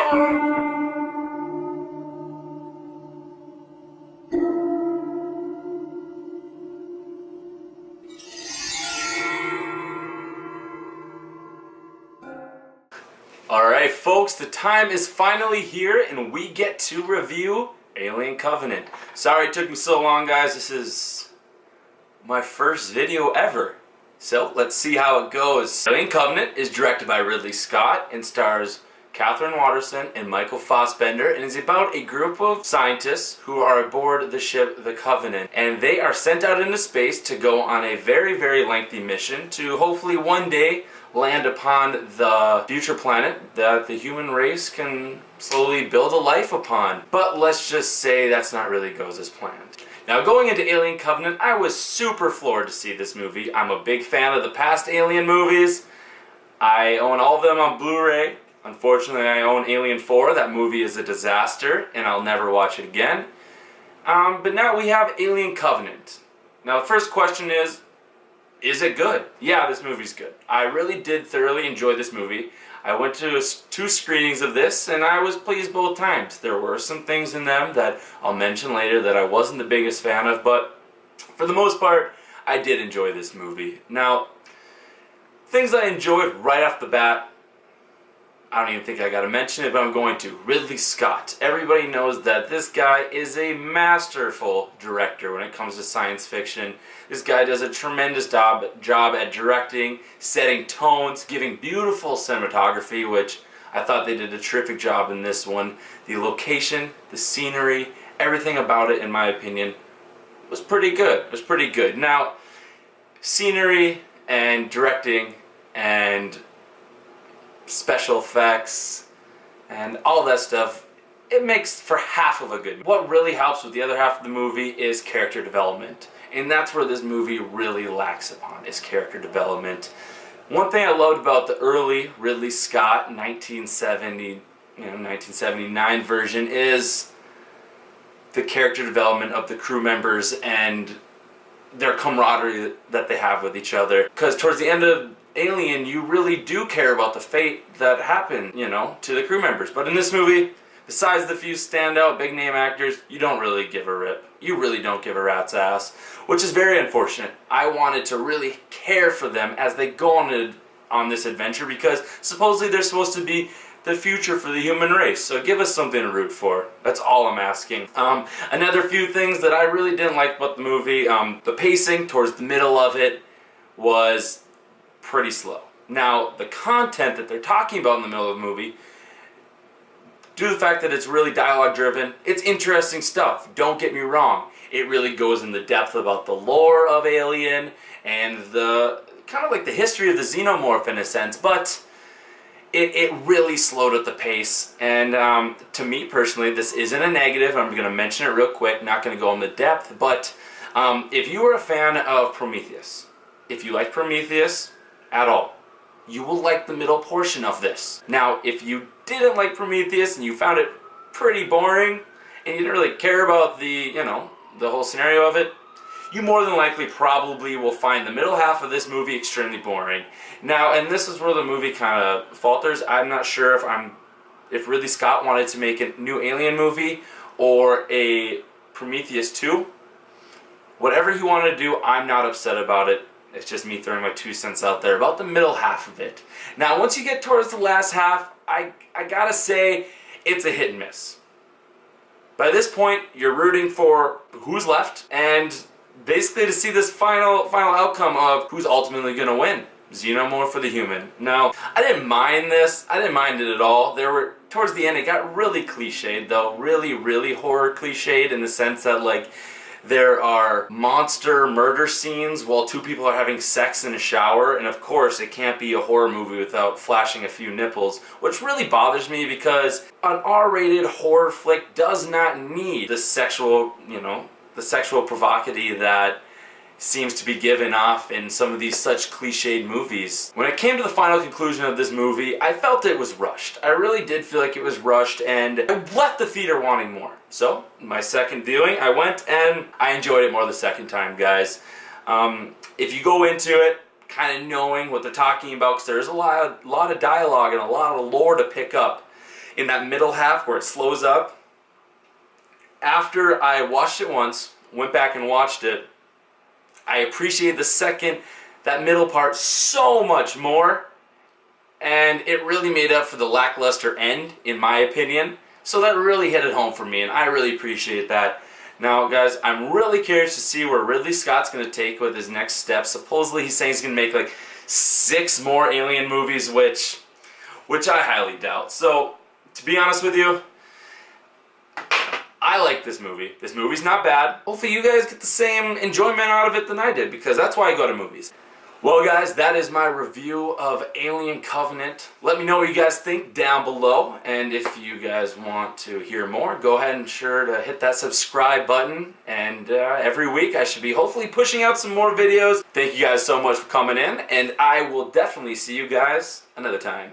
Alright folks, the time is finally here and we get to review Alien Covenant. Sorry it took me so long, guys. This is my first video ever. So let's see how it goes. Alien Covenant is directed by Ridley Scott and stars Katherine Waterson and Michael Fassbender, and is about a group of scientists who are aboard the ship the Covenant, and they are sent out into space to go on a very, very lengthy mission to hopefully one day land upon the future planet that the human race can slowly build a life upon. But let's just say that's not really goes as planned. Now, going into Alien Covenant, I was super floored to see this movie. I'm a big fan of the past Alien movies. I own all of them on Blu-ray. Unfortunately, I own Alien 4. That movie is a disaster, and I'll never watch it again. But now we have Alien Covenant. Now, the first question is it good? Yeah, this movie's good. I really did thoroughly enjoy this movie. I went to 2 screenings of this, and I was pleased both times. There were some things in them that I'll mention later that I wasn't the biggest fan of, but for the most part, I did enjoy this movie. Now, things I enjoyed right off the bat, I don't even think I gotta mention it, but I'm going to. Ridley Scott. Everybody knows that this guy is a masterful director when it comes to science fiction. This guy does a tremendous job at directing, setting tones, giving beautiful cinematography, which I thought they did a terrific job in this one. The location, the scenery, everything about it, in my opinion, was pretty good. It was pretty good. Now, scenery and directing and special effects and all that stuff, it makes for half of a good movie. What really helps with the other half of the movie is character development, and that's where this movie really lacks upon, is character development. One thing I loved about the early Ridley Scott 1979 version is the character development of the crew members and their camaraderie that they have with each other, because towards the end of Alien, you really do care about the fate that happened, you know, to the crew members. But in this movie, besides the few standout big name actors, you don't really give a rip. You really don't give a rat's ass, which is very unfortunate. I wanted to really care for them as they go on this adventure, because supposedly they're supposed to be the future for the human race. So give us something to root for. That's all I'm asking. Another few things that I really didn't like about the movie, the pacing towards the middle of it was pretty slow. Now, the content that they're talking about in the middle of the movie, due to the fact that it's really dialogue driven, it's interesting stuff. Don't get me wrong. It really goes into depth about the lore of Alien and the kind of like the history of the xenomorph in a sense, but it really slowed at the pace. And to me personally, this isn't a negative. I'm going to mention it real quick, not going to go into depth, but if you were a fan of Prometheus, if you like Prometheus at all, you will like the middle portion of this. Now, if you didn't like Prometheus and you found it pretty boring and you didn't really care about the whole scenario of it, you more than likely probably will find the middle half of this movie extremely boring. Now, and this is where the movie kind of falters. I'm not sure if Ridley Scott wanted to make a new Alien movie or a Prometheus 2. Whatever he wanted to do, I'm not upset about it. It's just me throwing my 2 cents out there about the middle half of it. Now, once you get towards the last half, I gotta say, it's a hit and miss. By this point, you're rooting for who's left, and basically to see this final outcome of who's ultimately gonna win. Xenomorph for the human. Now, I didn't mind this. I didn't mind it at all. Towards the end, it got really cliched, though. Really, really horror cliched in the sense that, like, there are monster murder scenes while 2 people are having sex in a shower, and of course it can't be a horror movie without flashing a few nipples, which really bothers me because an R-rated horror flick does not need the sexual provocativity that seems to be given off in some of these such cliched movies. When it came to the final conclusion of this movie, I felt it was rushed. I really did feel like it was rushed, and I left the theater wanting more. So, my second viewing, I went and I enjoyed it more the second time, guys. If you go into it kind of knowing what they're talking about, because there's a lot of dialogue and a lot of lore to pick up, in that middle half where it slows up. After I watched it once, went back and watched it, I appreciated that middle part so much more, and it really made up for the lackluster end, in my opinion. So that really hit it home for me, and I really appreciate that. Now, guys, I'm really curious to see where Ridley Scott's going to take with his next step. Supposedly, he's saying he's going to make like 6 more Alien movies, which I highly doubt. So, to be honest with you, I like this movie. This movie's not bad. Hopefully you guys get the same enjoyment out of it than I did, because that's why I go to movies. Well, guys, that is my review of Alien Covenant. Let me know what you guys think down below, and if you guys want to hear more, go ahead and sure to hit that subscribe button, and every week I should be hopefully pushing out some more videos. Thank you guys so much for coming in, and I will definitely see you guys another time.